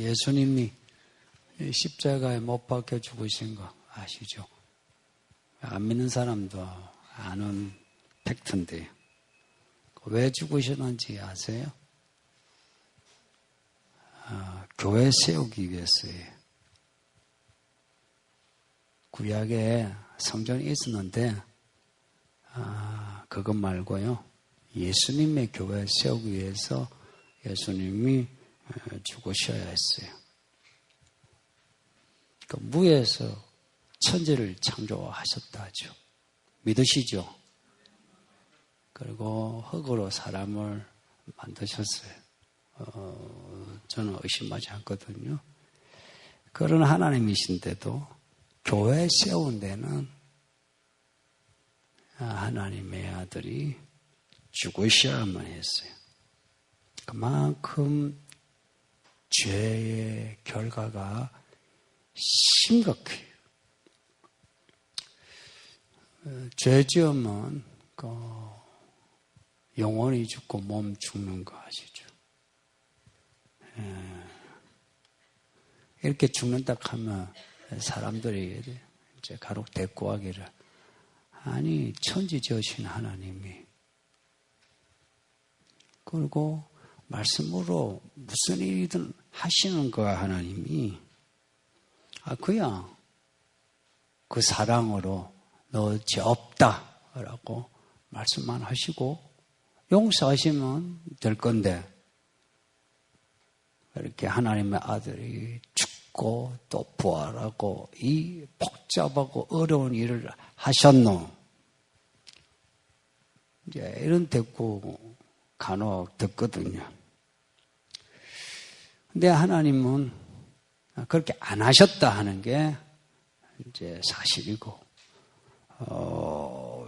예수님이 십자가에 못 박혀 죽으신 거 아시죠? 안 믿는 사람도 아는 팩트인데요. 왜 죽으셨는지 아세요? 교회 세우기 위해서예요. 구약에 성전이 있었는데 그것 말고요. 예수님의 교회 세우기 위해서 예수님이 죽으셔야 했어요. 그 무에서 천지를 창조하셨다 하죠. 믿으시죠? 그리고 흙으로 사람을 만드셨어요. 저는 의심하지 않거든요. 그런 하나님이신데도 교회 세운 데는 하나님의 아들이 죽으셔야만 했어요. 그만큼 죄의 결과가 심각해요. 죄 지으면 영혼이 죽고 몸 죽는 거 아시죠? 이렇게 죽는다 하면 사람들이 이제 간혹 대꾸하기를 아니 천지 지으신 하나님이 그리고 말씀으로 무슨 일이든 하시는 거야 하나님이 그냥 그 사랑으로 너 죄 없다 라고 말씀만 하시고 용서하시면 될 건데 이렇게 하나님의 아들이 죽고 또 부활하고 이 복잡하고 어려운 일을 하셨노. 이제 이런 대꾸 간혹 듣거든요. 근데 하나님은 그렇게 안 하셨다 하는 게 이제 사실이고,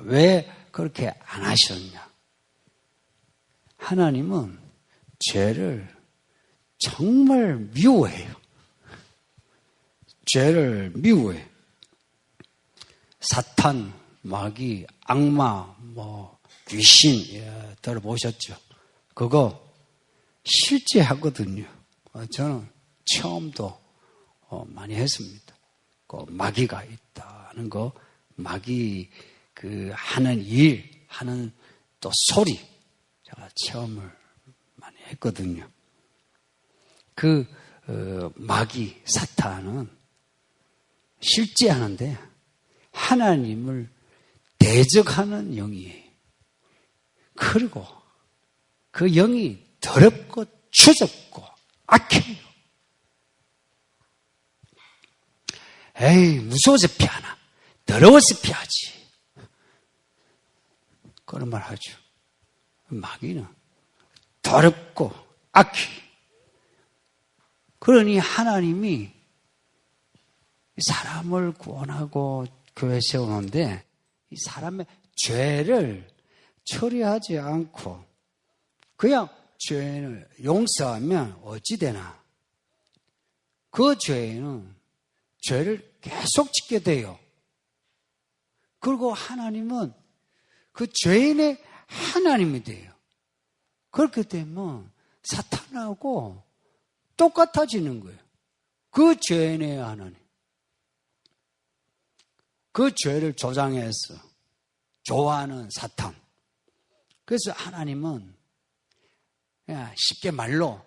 왜 그렇게 안 하셨냐? 하나님은 죄를 정말 미워해요. 죄를 미워해. 사탄, 마귀, 악마, 귀신, 들어보셨죠? 그거 실제 하거든요. 저는 처음도 많이 했습니다. 그 마귀가 있다는 거, 마귀 하는 일, 하는 또 소리, 제가 체험을 많이 했거든요. 마귀, 사탄은 실제 하는데 하나님을 대적하는 영이에요. 그리고 그 영이 더럽고 추잡고 악해요. 에이, 무서워서 피하나? 더러워서 피하지. 그런 말 하죠. 마귀는 더럽고 악해. 그러니 하나님이 사람을 구원하고 교회 세우는데 이 사람의 죄를 처리하지 않고 그냥 죄를 용서하면 어찌 되나? 그 죄는 죄를 계속 짓게 돼요. 그리고 하나님은 그 죄인의 하나님이 돼요. 그렇게 되면 사탄하고 똑같아지는 거예요. 그 죄인의 하나님. 그 죄를 조장해서 좋아하는 사탄. 그래서 하나님은 쉽게 말로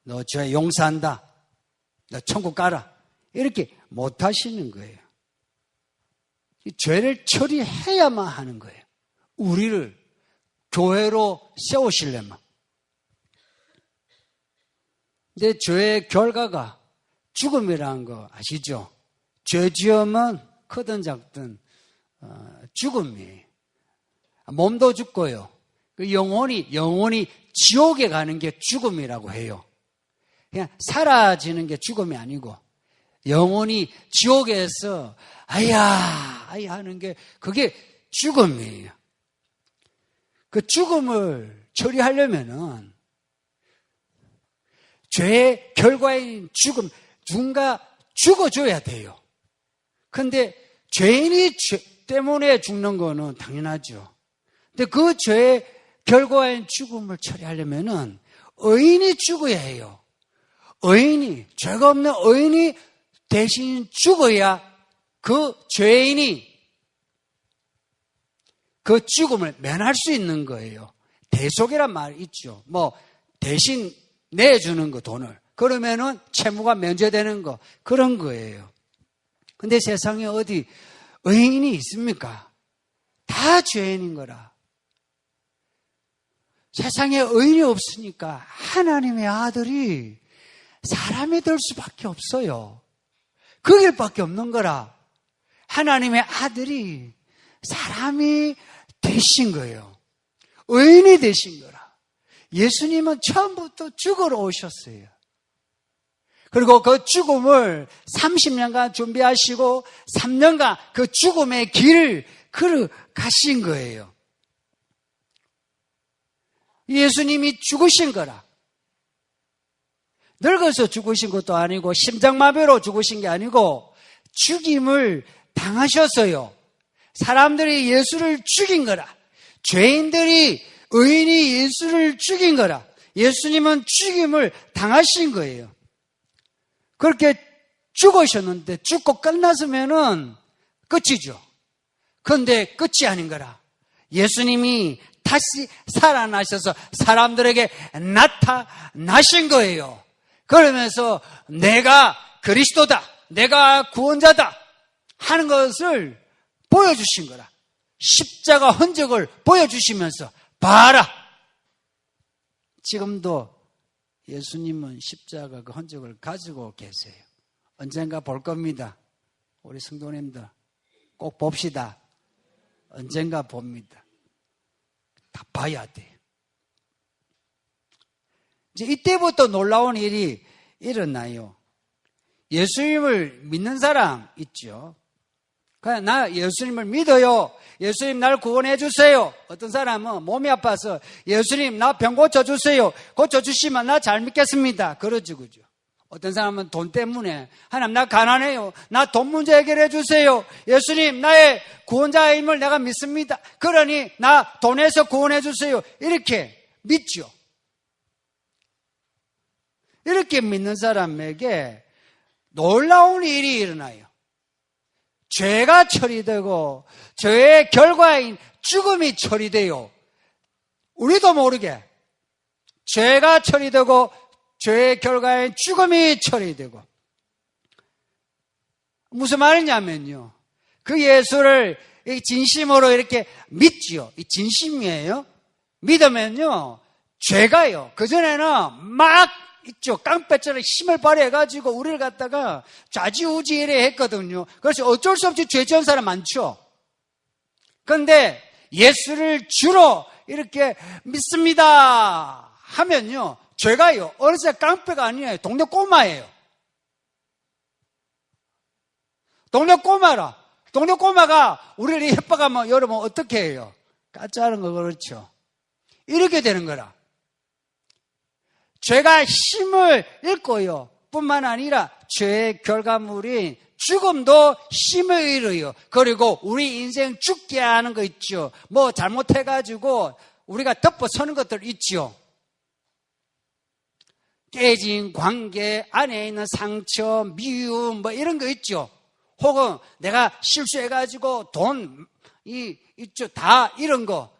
너 죄 용서한다. 너 천국 가라. 이렇게 못하시는 거예요. 이 죄를 처리해야만 하는 거예요. 우리를 교회로 세우시려면. 근데 죄의 결과가 죽음이라는 거 아시죠? 죄 지으면 크든 작든 죽음이에요. 몸도 죽고요. 영혼이 지옥에 가는 게 죽음이라고 해요. 그냥 사라지는 게 죽음이 아니고 영혼이 지옥에서 아야 하는 게 그게 죽음이에요. 그 죽음을 처리하려면은 죄의 결과인 죽음, 누군가 죽어줘야 돼요. 근데 죄인이 죄 때문에 죽는 거는 당연하죠. 근데 그 죄의 결과인 죽음을 처리하려면은 의인이 죽어야 해요. 의인이, 죄가 없는 의인이 대신 죽어야 그 죄인이 그 죽음을 면할 수 있는 거예요. 대속이란 말이 있죠. 뭐 대신 내주는 거, 돈을. 그러면은 채무가 면제되는 거, 그런 거예요. 근데 세상에 어디 의인이 있습니까? 다 죄인인 거라. 세상에 의인이 없으니까 하나님의 아들이 사람이 될 수밖에 없어요. 그 길밖에 없는 거라. 하나님의 아들이 사람이 되신 거예요. 의인이 되신 거라. 예수님은 처음부터 죽으러 오셨어요. 그리고 그 죽음을 30년간 준비하시고 3년간 그 죽음의 길을 걸어가신 거예요. 예수님이 죽으신 거라. 늙어서 죽으신 것도 아니고 심장마비로 죽으신 게 아니고 죽임을 당하셨어요. 사람들이 예수를 죽인 거라. 죄인들이, 의인이 예수를 죽인 거라. 예수님은 죽임을 당하신 거예요. 그렇게 죽으셨는데 죽고 끝났으면은 끝이죠. 그런데 끝이 아닌 거라. 예수님이 다시 살아나셔서 사람들에게 나타나신 거예요. 그러면서 내가 그리스도다, 내가 구원자다 하는 것을 보여주신 거라. 십자가 흔적을 보여주시면서 봐라. 지금도 예수님은 십자가 그 흔적을 가지고 계세요. 언젠가 볼 겁니다. 우리 성도님들 꼭 봅시다. 언젠가 봅니다. 다 봐야 돼요. 이제 이때부터 놀라운 일이 일어나요. 예수님을 믿는 사람 있죠. 그냥 나 예수님을 믿어요. 예수님 날 구원해 주세요. 어떤 사람은 몸이 아파서 예수님 나 병 고쳐주세요. 고쳐주시면 나 잘 믿겠습니다. 그러죠, 그죠. 어떤 사람은 돈 때문에 하나님 나 가난해요. 나 돈 문제 해결해 주세요. 예수님 나의 구원자임을 내가 믿습니다. 그러니 나 돈에서 구원해 주세요. 이렇게 믿죠. 이렇게 믿는 사람에게 놀라운 일이 일어나요. 죄가 처리되고 죄의 결과인 죽음이 처리돼요. 우리도 모르게 죄가 처리되고 죄의 결과인 죽음이 처리되고. 무슨 말이냐면요, 그 예수를 진심으로 이렇게 믿지요. 이 진심이에요. 믿으면요 죄가요 그전에는 막 있죠. 깡패처럼 힘을 발휘해가지고 우리를 갖다가 좌지우지에 했거든요. 그래서 어쩔 수 없이 죄 지은 사람 많죠. 그런데 예수를 주로 이렇게 믿습니다 하면요, 죄가요 어느새 깡패가 아니에요. 동네 꼬마예요. 동네 꼬마라. 동네 꼬마가 우리를 협박하면 여러분 어떻게 해요? 까짜는 거 그렇죠. 이렇게 되는 거라. 죄가 힘을 잃고요. 뿐만 아니라 죄의 결과물인 죽음도 힘을 잃어요. 그리고 우리 인생 죽게 하는 거 있죠. 뭐 잘못해가지고 우리가 덮어서는 것들 있죠. 깨진 관계 안에 있는 상처, 미움 뭐 이런 거 있죠. 혹은 내가 실수해가지고 돈 있죠. 다 이런 거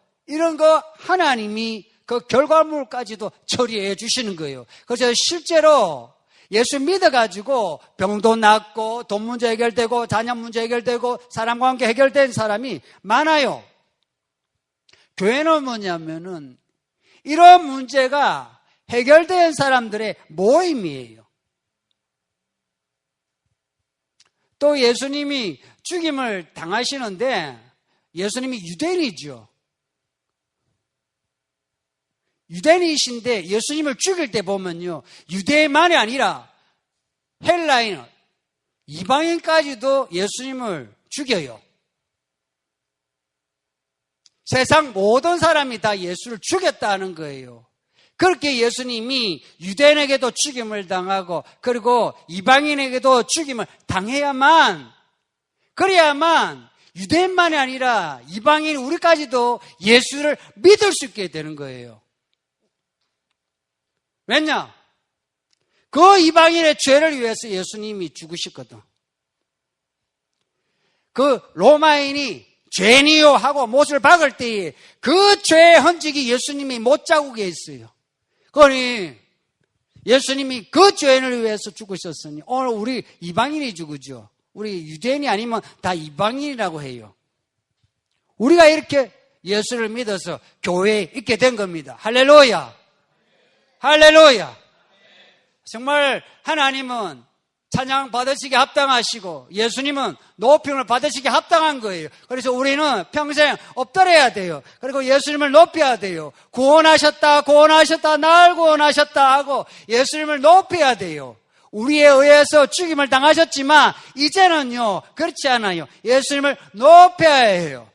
하나님이 그 결과물까지도 처리해 주시는 거예요. 그래서 실제로 예수 믿어가지고 병도 낫고 돈 문제 해결되고 자녀 문제 해결되고 사람 관계 해결된 사람이 많아요. 교회는 뭐냐면은 이런 문제가 해결된 사람들의 모임이에요. 또 예수님이 죽임을 당하시는데 예수님이 유대인이죠. 유대인이신데 예수님을 죽일 때 보면요, 유대인만이 아니라 헬라인, 이방인까지도 예수님을 죽여요. 세상 모든 사람이 다 예수를 죽였다는 거예요. 그렇게 예수님이 유대인에게도 죽임을 당하고 그리고 이방인에게도 죽임을 당해야만, 그래야만 유대인만이 아니라 이방인 우리까지도 예수를 믿을 수 있게 되는 거예요. 왜냐? 그 이방인의 죄를 위해서 예수님이 죽으셨거든. 그 로마인이 죄니요 하고 못을 박을 때에 그 죄의 흔적이 예수님이 못자국에 있어요. 그러니 예수님이 그 죄인을 위해서 죽으셨으니 오늘 우리 이방인이 죽으죠. 우리 유대인이 아니면 다 이방인이라고 해요. 우리가 이렇게 예수를 믿어서 교회에 있게 된 겁니다. 할렐루야. 할렐루야. 정말 하나님은 찬양 받으시기 합당하시고 예수님은 높임을 받으시기 합당한 거예요. 그래서 우리는 평생 엎드려야 돼요. 그리고 예수님을 높여야 돼요. 구원하셨다, 구원하셨다, 날 구원하셨다 하고 예수님을 높여야 돼요. 우리에 의해서 죽임을 당하셨지만 이제는요 그렇지 않아요. 예수님을 높여야 해요.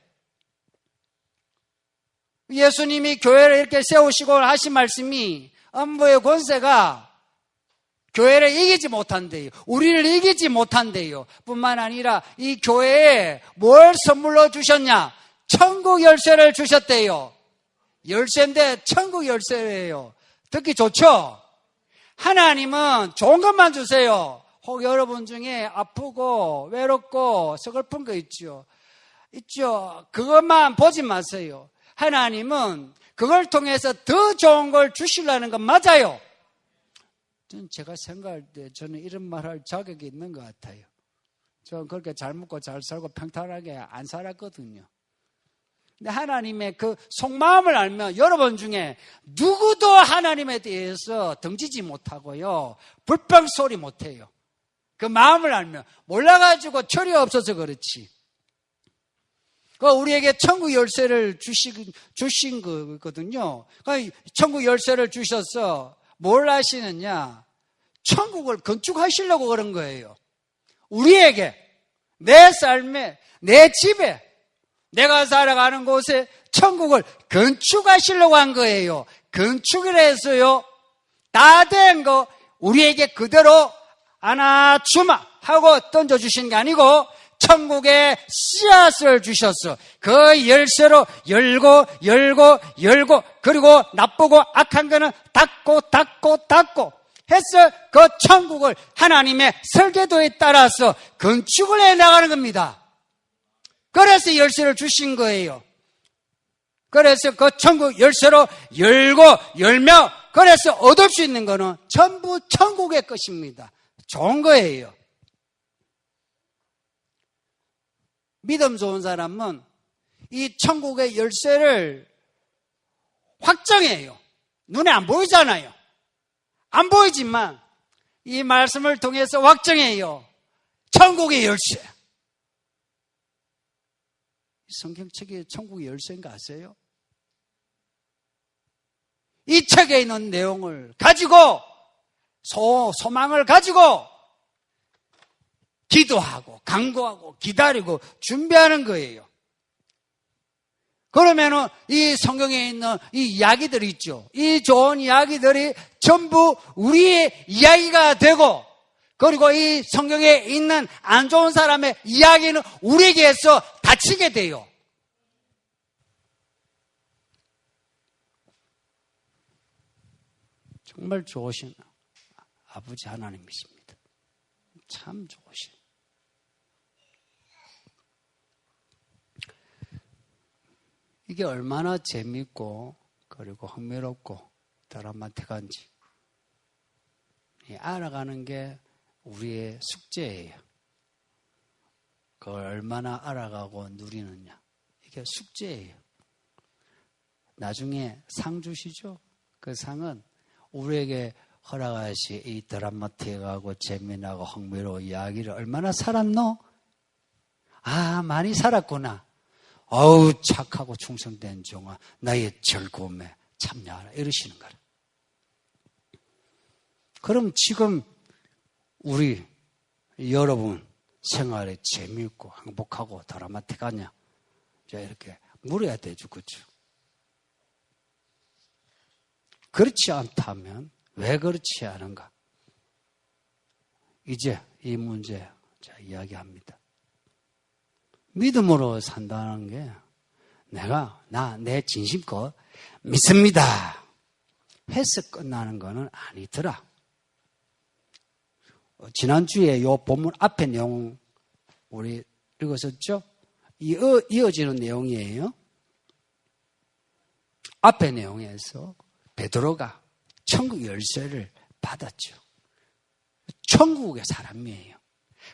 예수님이 교회를 이렇게 세우시고 하신 말씀이 음부의 권세가 교회를 이기지 못한대요. 우리를 이기지 못한대요. 뿐만 아니라 이 교회에 뭘 선물로 주셨냐? 천국 열쇠를 주셨대요. 열쇠인데 천국 열쇠예요. 듣기 좋죠? 하나님은 좋은 것만 주세요. 혹 여러분 중에 아프고 외롭고 서글픈 거 있죠? 있죠? 그것만 보지 마세요. 하나님은 그걸 통해서 더 좋은 걸 주시려는 건 맞아요. 제가 생각할 때 저는 이런 말 할 자격이 있는 것 같아요. 저는 그렇게 잘 먹고 잘 살고 평탄하게 안 살았거든요. 근데 하나님의 그 속마음을 알면 여러분 중에 누구도 하나님에 대해서 등지지 못하고요. 불평소리 못해요. 그 마음을 알면 몰라가지고 철이 없어서 그렇지. 우리에게 천국 열쇠를 주신 거거든요. 천국 열쇠를 주셔서 뭘 하시느냐? 천국을 건축하시려고 그런 거예요. 우리에게, 내 삶에, 내 집에, 내가 살아가는 곳에 천국을 건축하시려고 한 거예요. 건축이라 해서요, 다 된 거 우리에게 그대로 하나 주마 하고 던져주신 게 아니고 천국의 씨앗을 주셔서 그 열쇠로 열고 그리고 나쁘고 악한 거는 닫고 해서 그 천국을 하나님의 설계도에 따라서 건축을 해나가는 겁니다. 그래서 열쇠를 주신 거예요. 그래서 그 천국 열쇠로 열고 열며 그래서 얻을 수 있는 거는 전부 천국의 것입니다. 좋은 거예요. 믿음 좋은 사람은 이 천국의 열쇠를 확정해요. 눈에 안 보이잖아요. 안 보이지만 이 말씀을 통해서 확정해요. 천국의 열쇠. 성경책이 천국의 열쇠인가 아세요? 이 책에 있는 내용을 가지고 소망을 가지고 기도하고 간구하고 기다리고 준비하는 거예요. 그러면은 이 성경에 있는 이 이야기들이 있죠. 이 좋은 이야기들이 전부 우리의 이야기가 되고 그리고 이 성경에 있는 안 좋은 사람의 이야기는 우리에게서 닫히게 돼요. 정말 좋으신 아버지 하나님이십니다. 참 좋으신. 이게 얼마나 재밌고 그리고 흥미롭고 드라마틱한지 알아가는 게 우리의 숙제예요. 그걸 얼마나 알아가고 누리느냐 이게 숙제예요. 나중에 상 주시죠. 그 상은 우리에게 허락하시 이 드라마틱하고 재미나고 흥미로운 이야기를 얼마나 살았노? 아, 많이 살았구나. 어우, 착하고 충성된 종아, 나의 즐거움에 참여하라. 이러시는 거라. 그럼 지금 우리 여러분 생활에 재미있고 행복하고 드라마틱하냐? 이렇게 물어야 되죠. 그렇죠? 그렇지 않다면 왜 그렇지 않은가? 이제 이 문제 이야기합니다. 믿음으로 산다는 게 내 진심껏 믿습니다 해서 끝나는 거는 아니더라. 지난주에 요 본문 앞에 내용 우리 읽었었죠? 이어지는 내용이에요. 앞에 내용에서 베드로가 천국 열쇠를 받았죠. 천국의 사람이에요.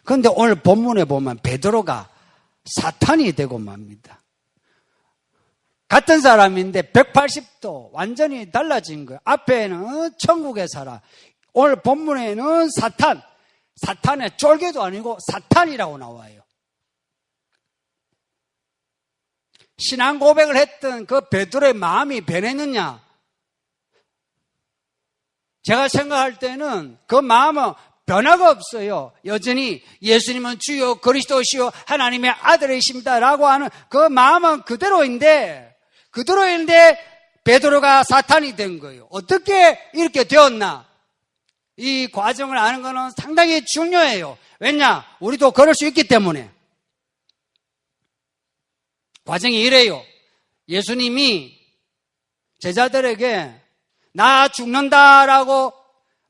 그런데 오늘 본문에 보면 베드로가 사탄이 되고 맙니다. 같은 사람인데 180도 완전히 달라진 거예요. 앞에는 천국의 사람, 오늘 본문에는 사탄의 쫄개도 아니고 사탄이라고 나와요. 신앙 고백을 했던 그 베드로의 마음이 변했느냐? 제가 생각할 때는 그 마음은 변화가 없어요. 여전히 예수님은 주요 그리스도시요 하나님의 아들이십니다라고 하는 그 마음은 그대로인데 베드로가 사탄이 된 거예요. 어떻게 이렇게 되었나? 이 과정을 아는 것은 상당히 중요해요. 왜냐? 우리도 그럴 수 있기 때문에. 과정이 이래요. 예수님이 제자들에게 나 죽는다라고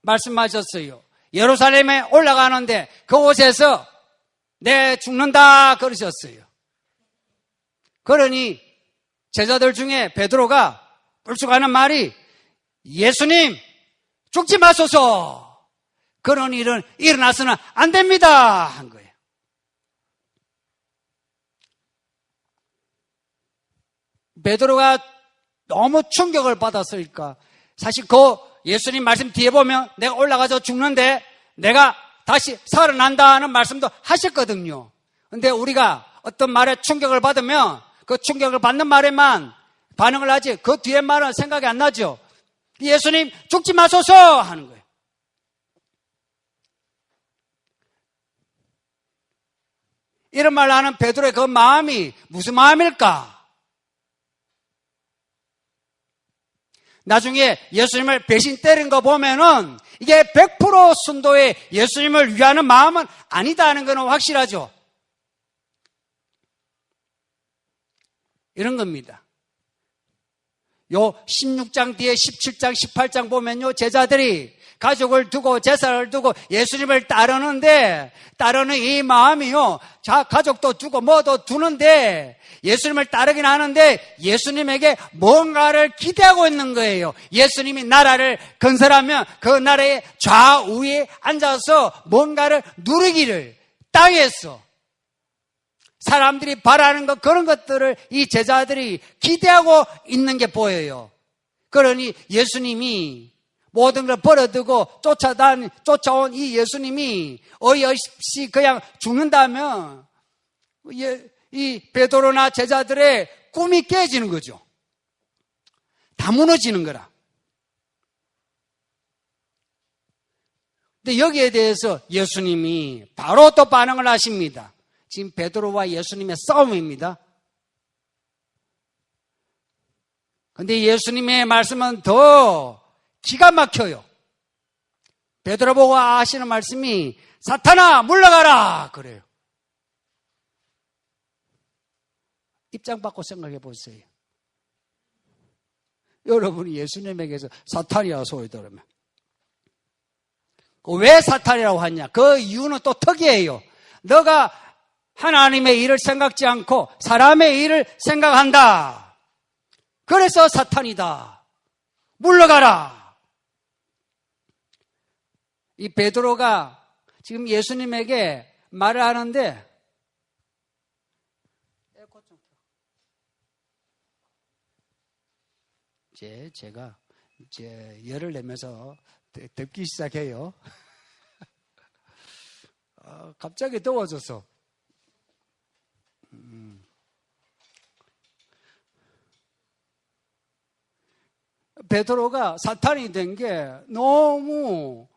말씀하셨어요. 예루살렘에 올라가는데 그곳에서 내 죽는다 그러셨어요. 그러니 제자들 중에 베드로가 불쑥하는 말이 예수님 죽지 마소서. 그런 일은 일어나서는 안 됩니다 한 거예요. 베드로가 너무 충격을 받았을까? 사실 그 예수님 말씀 뒤에 보면 내가 올라가서 죽는데 내가 다시 살아난다는 말씀도 하셨거든요. 근데 우리가 어떤 말에 충격을 받으면 그 충격을 받는 말에만 반응을 하지 그 뒤에 말은 생각이 안 나죠. 예수님 죽지 마소서 하는 거예요. 이런 말 하는 베드로의 그 마음이 무슨 마음일까? 나중에 예수님을 배신 때린 거 보면은 이게 100% 순도의 예수님을 위하는 마음은 아니다는 것은 확실하죠. 이런 겁니다. 요 16장 뒤에 17장, 18장 보면요. 제자들이 가족을 두고 제사를 두고 예수님을 따르는데 따르는 이 마음이요. 자, 가족도 두고 뭐도 두는데 예수님을 따르긴 하는데 예수님에게 뭔가를 기대하고 있는 거예요. 예수님이 나라를 건설하면 그 나라의 좌우에 앉아서 뭔가를 누리기를 땅에서 사람들이 바라는 것 그런 것들을 이 제자들이 기대하고 있는 게 보여요. 그러니 예수님이 모든 걸 버려두고 쫓아온 이 예수님이 어이없이 그냥 죽는다면 이 베드로나 제자들의 꿈이 깨지는 거죠. 다 무너지는 거라. 근데 여기에 대해서 예수님이 바로 또 반응을 하십니다. 지금 베드로와 예수님의 싸움입니다. 근데 예수님의 말씀은 더 기가 막혀요. 베드로 보고 하시는 말씀이 사탄아 물러가라 그래요. 입장 바꿔 생각해 보세요. 여러분이 예수님에게서 사탄이라고 소리 들으면 왜 사탄이라고 하냐? 그 이유는 또 특이해요. 너가 하나님의 일을 생각지 않고 사람의 일을 생각한다. 그래서 사탄이다. 물러가라. 이 베드로가 지금 예수님에게 말을 하는데 제가 열을 내면서 덥기 시작해요. 갑자기 더워져서. 베드로가 사탄이 된 게 너무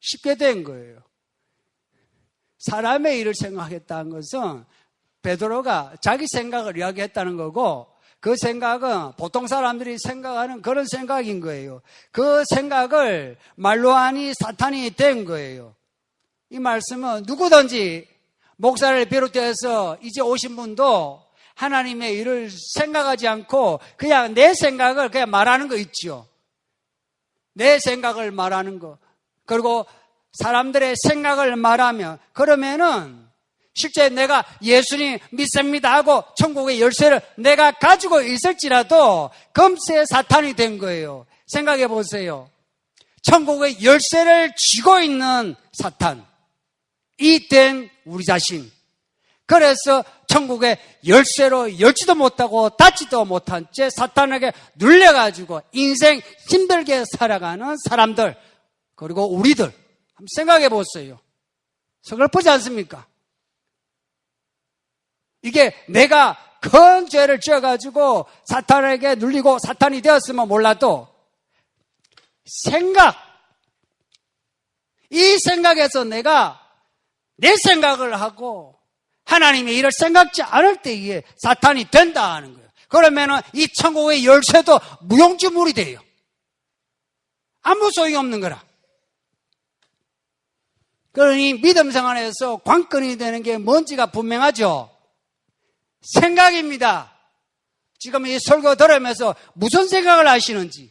쉽게 된 거예요. 사람의 일을 생각하겠다는 것은 베드로가 자기 생각을 이야기했다는 거고 그 생각은 보통 사람들이 생각하는 그런 생각인 거예요. 그 생각을 말로 하니 사탄이 된 거예요. 이 말씀은 누구든지 목사를 비롯해서 이제 오신 분도 하나님의 일을 생각하지 않고 그냥 내 생각을 그냥 말하는 거 있죠. 내 생각을 말하는 거. 그리고 사람들의 생각을 말하며 그러면은 실제 내가 예수님 믿습니다 하고 천국의 열쇠를 내가 가지고 있을지라도 금세 사탄이 된 거예요. 생각해 보세요. 천국의 열쇠를 쥐고 있는 사탄, 이 된 우리 자신. 그래서 천국의 열쇠로 열지도 못하고 닫지도 못한 채 사탄에게 눌려가지고 인생 힘들게 살아가는 사람들, 그리고 우리들 한번 생각해 보세요. 서글프지 않습니까? 이게 내가 큰 죄를 지어가지고 사탄에게 눌리고 사탄이 되었으면 몰라도 이 생각에서 내가 내 생각을 하고 하나님의 일을 생각지 않을 때에 사탄이 된다 하는 거예요. 그러면은 이 천국의 열쇠도 무용지물이 돼요. 아무 소용이 없는 거라. 그러니 믿음 생활에서 관건이 되는 게 뭔지가 분명하죠. 생각입니다. 지금 이 설교 들으면서 무슨 생각을 하시는지,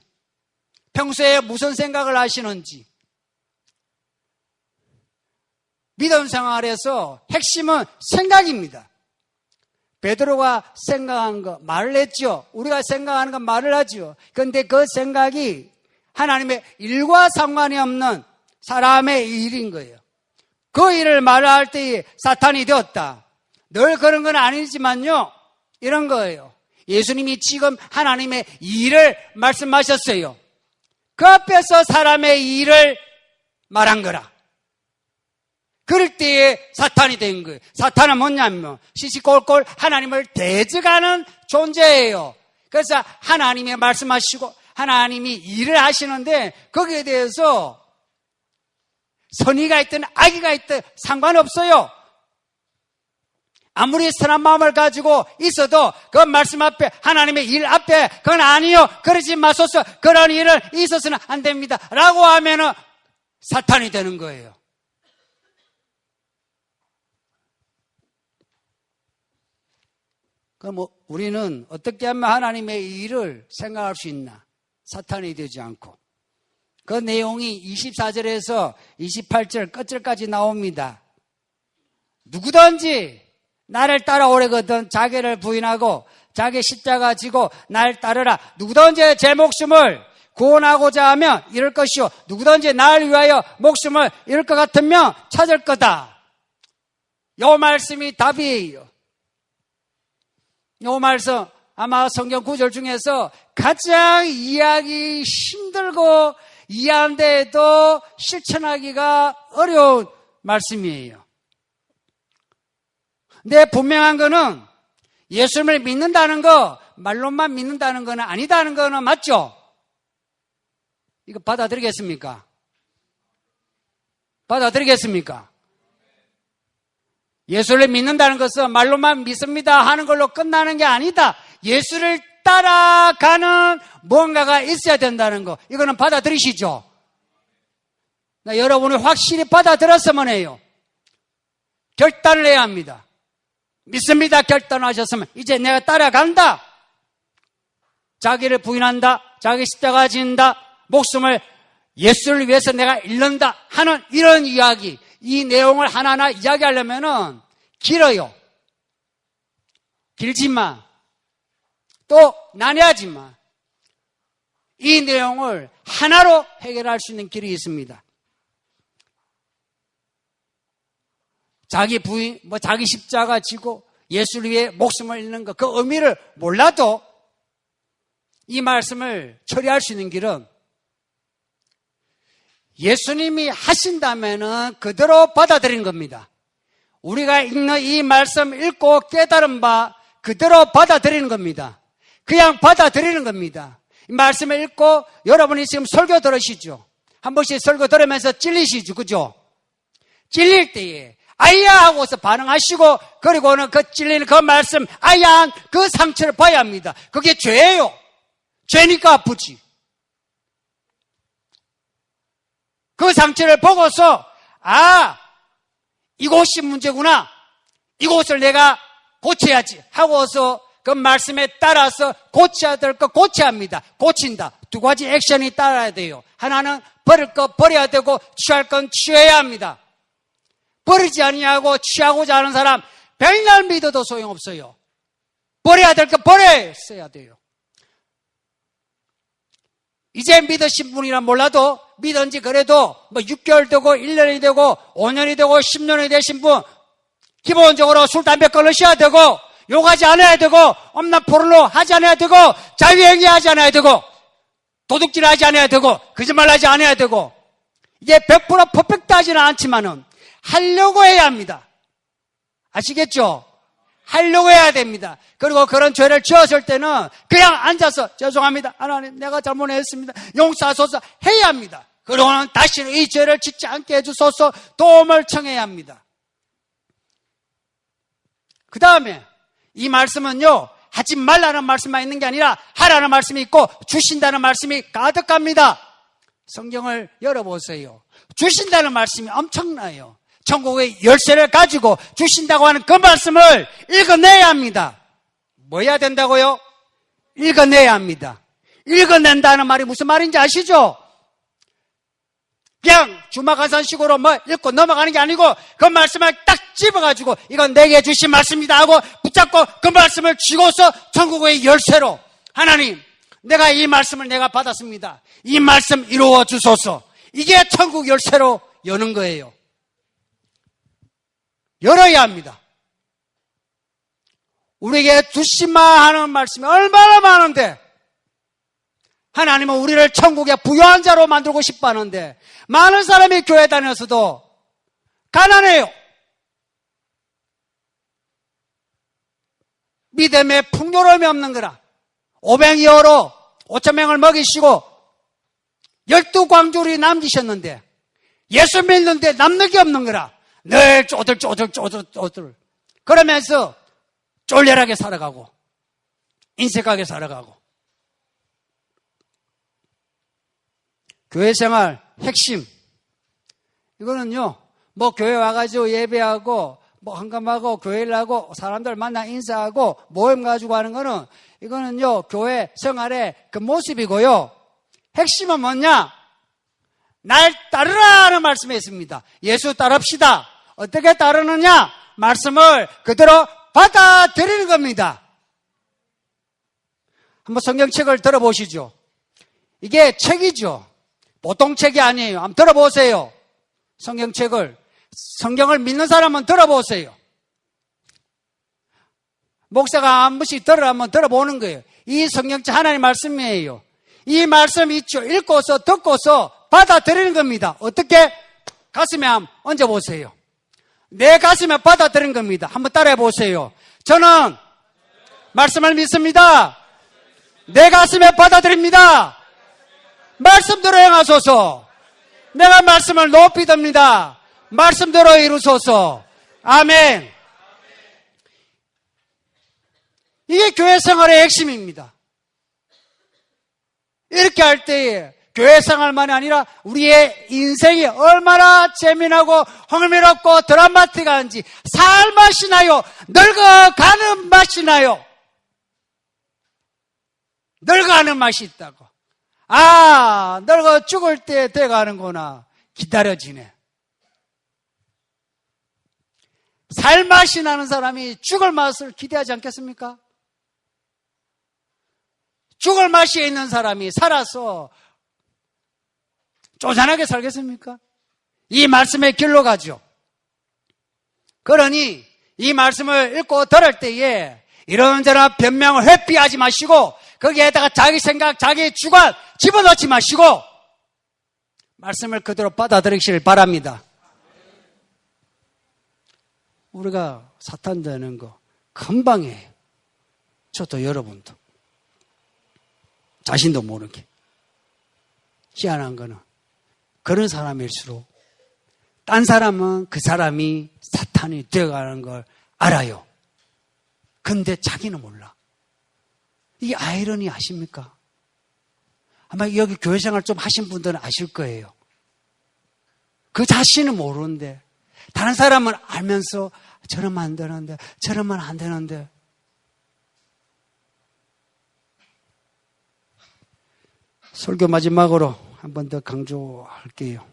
평소에 무슨 생각을 하시는지. 믿음 생활에서 핵심은 생각입니다. 베드로가 생각한 거 말을 했죠. 우리가 생각하는 건 말을 하죠. 그런데 그 생각이 하나님의 일과 상관이 없는 사람의 일인 거예요. 그 일을 말할 때에 사탄이 되었다. 늘 그런 건 아니지만요, 이런 거예요. 예수님이 지금 하나님의 일을 말씀하셨어요. 그 앞에서 사람의 일을 말한 거라. 그럴 때에 사탄이 된 거예요. 사탄은 뭐냐면 시시콜콜 하나님을 대적하는 존재예요. 그래서 하나님이 말씀하시고 하나님이 일을 하시는데 거기에 대해서 선의가 있든 악의가 있든 상관없어요. 아무리 선한 마음을 가지고 있어도 그 말씀 앞에, 하나님의 일 앞에 그건 아니요, 그러지 마소서, 그런 일은 있어서는 안 됩니다 라고 하면은 사탄이 되는 거예요. 그럼 우리는 어떻게 하면 하나님의 일을 생각할 수 있나? 사탄이 되지 않고. 그 내용이 24절에서 28절 끝절까지 나옵니다. 누구든지 나를 따라오려거든 자기를 부인하고 자기 십자가 지고 날 따르라. 누구든지 제 목숨을 구원하고자 하면 이럴 것이요, 누구든지 나를 위하여 목숨을 잃을 것 같으면 찾을 거다. 요 말씀이 답이에요. 요 말씀 아마 성경 구절 중에서 가장 이해하기 힘들고 이해하는데도 실천하기가 어려운 말씀이에요. 근데 분명한 거는 예수님을 믿는다는 거, 말로만 믿는다는 거는 아니다는 거는 맞죠? 이거 받아들이겠습니까? 받아들이겠습니까? 예수를 믿는다는 것은 말로만 믿습니다 하는 걸로 끝나는 게 아니다. 예수를 따라가는 뭔가가 있어야 된다는 거, 이거는 받아들이시죠? 여러분이 확실히 받아들였으면 해요. 결단을 해야 합니다. 믿습니다 결단하셨으면 이제 내가 따라간다. 자기를 부인한다, 자기 십자가 진다, 목숨을 예수를 위해서 내가 잃는다 하는 이런 이야기, 이 내용을 하나하나 이야기하려면은 길어요. 길지만 또 난해하지만 이 내용을 하나로 해결할 수 있는 길이 있습니다. 자기 부인, 자기 십자가 지고 예수를 위해 목숨을 잃는 것, 그 의미를 몰라도 이 말씀을 처리할 수 있는 길은 예수님이 하신다면은 그대로 받아들이는 겁니다. 우리가 읽는 이 말씀 읽고 깨달은 바 그대로 받아들이는 겁니다. 그냥 받아들이는 겁니다. 이 말씀을 읽고 여러분이 지금 설교 들으시죠? 한 번씩 설교 들으면서 찔리시죠? 그죠? 찔릴 때에 아야 하고서 반응하시고, 그리고는 그 찔리는 그 말씀, 아야한 그 상처를 봐야 합니다. 그게 죄예요. 죄니까 아프지. 그 상처를 보고서 이곳이 문제구나, 이곳을 내가 고쳐야지 하고서 그 말씀에 따라서 고쳐야 될 거 고쳐야 합니다. 고친다. 두 가지 액션이 따라야 돼요. 하나는 버릴 거 버려야 되고 취할 건 취해야 합니다. 버리지 아니하고 취하고자 하는 사람 백날 믿어도 소용없어요. 버려야 될 거 버려야 돼요. 이제 믿으신 분이라 몰라도 믿은 지 그래도 뭐 6개월 되고 1년이 되고 5년이 되고 10년이 되신 분 기본적으로 술, 담배 끊으셔야 되고 욕하지 않아야 되고 엄난 포르노 하지 않아야 되고 자유행위 하지 않아야 되고 도둑질 하지 않아야 되고 거짓말 하지 않아야 되고 이게 100% 퍼펙트 하지는 않지만은 하려고 해야 합니다. 아시겠죠? 하려고 해야 됩니다. 그리고 그런 죄를 지었을 때는 그냥 앉아서 죄송합니다. 하나님 내가 잘못했습니다. 용서하소서 해야 합니다. 그러고는 다시는 이 죄를 짓지 않게 해주소서 도움을 청해야 합니다. 그 다음에 이 말씀은요, 하지 말라는 말씀만 있는 게 아니라 하라는 말씀이 있고 주신다는 말씀이 가득합니다. 성경을 열어보세요. 주신다는 말씀이 엄청나요. 천국의 열쇠를 가지고 주신다고 하는 그 말씀을 읽어내야 합니다. 뭐 해야 된다고요? 읽어내야 합니다. 읽어낸다는 말이 무슨 말인지 아시죠? 그냥 주마가산식으로 뭐 읽고 넘어가는 게 아니고 그 말씀을 딱 집어가지고 이건 내게 주신 말씀이다 하고 붙잡고 그 말씀을 쥐고서 천국의 열쇠로 하나님 내가 이 말씀을 내가 받았습니다. 이 말씀 이루어 주소서. 이게 천국 열쇠로 여는 거예요. 열어야 합니다. 우리에게 주시마 하는 말씀이 얼마나 많은데 하나님은 우리를 천국의 부유한 자로 만들고 싶어 하는데 많은 사람이 교회 다녀서도 가난해요. 믿음에 풍요로움이 없는 거라. 500여로 5,000명을 먹이시고 12광주리 남기셨는데 예수 믿는데 남는 게 없는 거라. 늘 쪼들 그러면서 쫄렬하게 살아가고 인색하게 살아가고. 교회 생활 핵심 이거는요 뭐 교회 와가지고 예배하고 뭐 헌금하고 교회를 하고 사람들 만나 인사하고 모임 가지고 하는 거는 이거는요 교회 생활의 그 모습이고요. 핵심은 뭐냐? 날 따르라 하는 말씀이 있습니다. 예수 따릅시다. 어떻게 따르느냐? 말씀을 그대로 받아들이는 겁니다. 한번 성경책을 들어보시죠. 이게 책이죠. 보통 책이 아니에요. 한번 들어보세요. 성경책을. 성경을 믿는 사람은 들어보세요. 목사가 한 번씩 한번 들어보는 거예요. 이 성경책 하나님의 말씀이에요. 이 말씀 있죠. 읽고서 듣고서 받아들이는 겁니다. 어떻게? 가슴에 한번 얹어보세요. 내 가슴에 받아들이는 겁니다. 한번 따라해 보세요. 저는 말씀을 믿습니다. 내 가슴에 받아들입니다. 말씀대로 행하소서. 내가 말씀을 높이 듭니다. 말씀대로 이루소서. 아멘. 이게 교회 생활의 핵심입니다. 이렇게 할 때에 교회 생활만이 아니라 우리의 인생이 얼마나 재미나고 흥미롭고 드라마틱한지 살맛이 나요. 늙어가는 맛이 나요. 늙어가는 맛이 있다고. 아, 늙어 죽을 때 돼가는구나. 기다려지네. 살맛이 나는 사람이 죽을 맛을 기대하지 않겠습니까? 죽을 맛이 있는 사람이 살아서 쪼잔하게 살겠습니까? 이 말씀의 길로 가죠. 그러니 이 말씀을 읽고 들을 때에 이런저런 변명을 회피하지 마시고 거기에다가 자기 생각, 자기 주관 집어넣지 마시고 말씀을 그대로 받아들이시길 바랍니다. 우리가 사탄 되는 거 금방 해요. 저도 여러분도. 자신도 모르게. 희한한 거는 그런 사람일수록 딴 사람은 그 사람이 사탄이 되어가는 걸 알아요. 근데 자기는 몰라. 이게 아이러니 아십니까? 아마 여기 교회 생활 좀 하신 분들은 아실 거예요. 그 자신은 모르는데 다른 사람은 알면서 저러면 안 되는데 저러면 안 되는데 설교 마지막으로 한 번 더 강조할게요.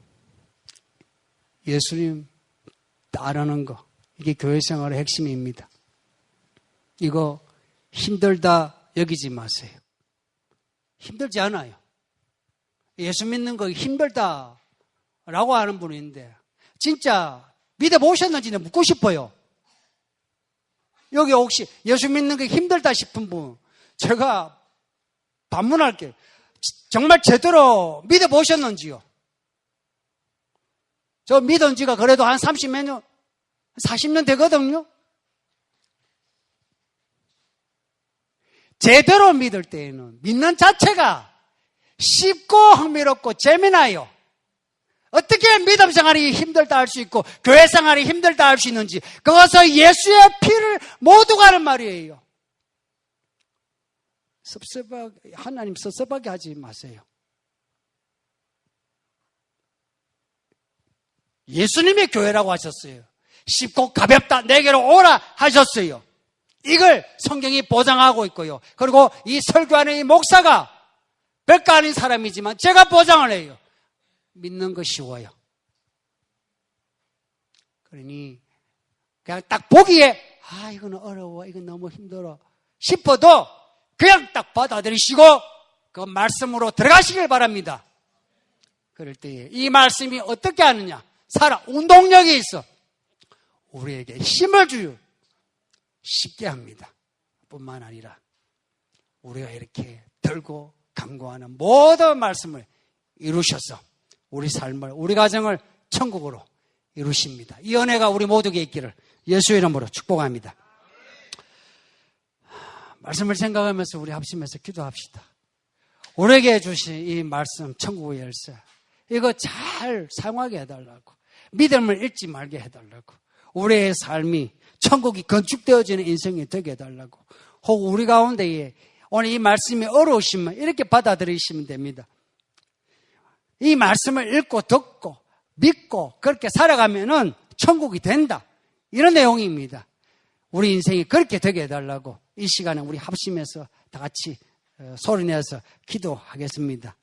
예수님 따르는 거, 이게 교회 생활의 핵심입니다. 이거 힘들다 여기지 마세요. 힘들지 않아요. 예수 믿는 거 힘들다라고 하는 분이 있는데 진짜 믿어보셨는지 묻고 싶어요. 여기 혹시 예수 믿는 게 힘들다 싶은 분, 제가 반문할게요. 정말 제대로 믿어보셨는지요? 저 믿은 지가 그래도 한 30몇 년, 40년 되거든요? 제대로 믿을 때에는 믿는 자체가 쉽고 흥미롭고 재미나요. 어떻게 믿음 생활이 힘들다 할 수 있고 교회 생활이 힘들다 할 수 있는지 그것은 예수의 피를 모두가 하는 말이에요. 하나님 섭섭하게 하지 마세요. 예수님의 교회라고 하셨어요. 쉽고 가볍다 내게로 오라 하셨어요. 이걸 성경이 보장하고 있고요. 그리고 이 설교하는 이 목사가 별거 아닌 사람이지만 제가 보장을 해요. 믿는 거 쉬워요. 그러니 그냥 딱 보기에 이거는 어려워, 이건 너무 힘들어 싶어도 그냥 딱 받아들이시고 그 말씀으로 들어가시길 바랍니다. 그럴 때에 이 말씀이 어떻게 하느냐? 운동력이 있어. 우리에게 힘을 주요. 쉽게 합니다. 뿐만 아니라 우리가 이렇게 들고 강구하는 모든 말씀을 이루셔서 우리 삶을, 우리 가정을 천국으로 이루십니다. 이 은혜가 우리 모두에게 있기를 예수의 이름으로 축복합니다. 말씀을 생각하면서 우리 합심해서 기도합시다. 우리에게 주신 이 말씀, 천국의 열쇠, 이거 잘 사용하게 해달라고, 믿음을 잃지 말게 해달라고, 우리의 삶이 천국이 건축되어지는 인생이 되게 해달라고, 혹 우리 가운데에 오늘 이 말씀이 어려우시면 이렇게 받아들이시면 됩니다. 이 말씀을 읽고 듣고 믿고 그렇게 살아가면은 천국이 된다. 이런 내용입니다. 우리 인생이 그렇게 되게 해달라고 이 시간에 우리 합심해서 다 같이 소리내서 기도하겠습니다.